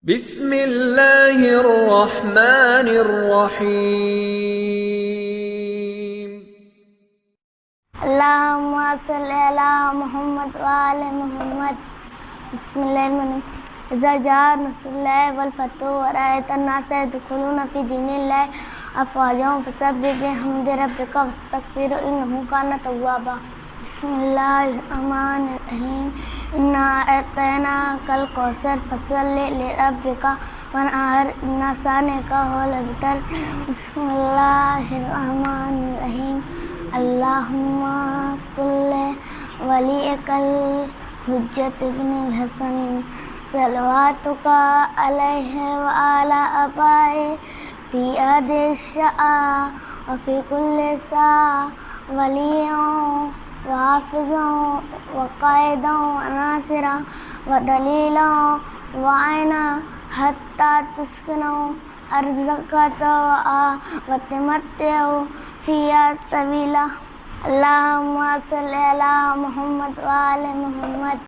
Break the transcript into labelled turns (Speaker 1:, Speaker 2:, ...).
Speaker 1: بسم اللہ الرحمن الرحیم
Speaker 2: اللہم صلی علی محمد وآل محمد. بسم اللہ الرحمن الرحیم. اذا جاء نصر اللہ والفتح ورأیت الناس يدخلون في دین اللہ افواجا فسبح بحمد ربک واستغفرہ انہ کان توابا. بسم اللہ الرحمن الرحیم. انا اعطیناک الکوثر فصل لربک وانحر ان شانئک هو الابتر. بسم اللہ الرحمن الرحیم. اللہم کل ولیک الحجۃ ابن الحسن صلواتک علیہ وعلی آبائہ فی عہد الشیعہ وفی کل ساعہ ولیًا وحافظا وقائدا وناصرا ودلیلا وعینا حتی تسکنوا ارضک طوعا وتمتعوا فیہا طویلا. اللہم صلی علی محمد وآل محمد.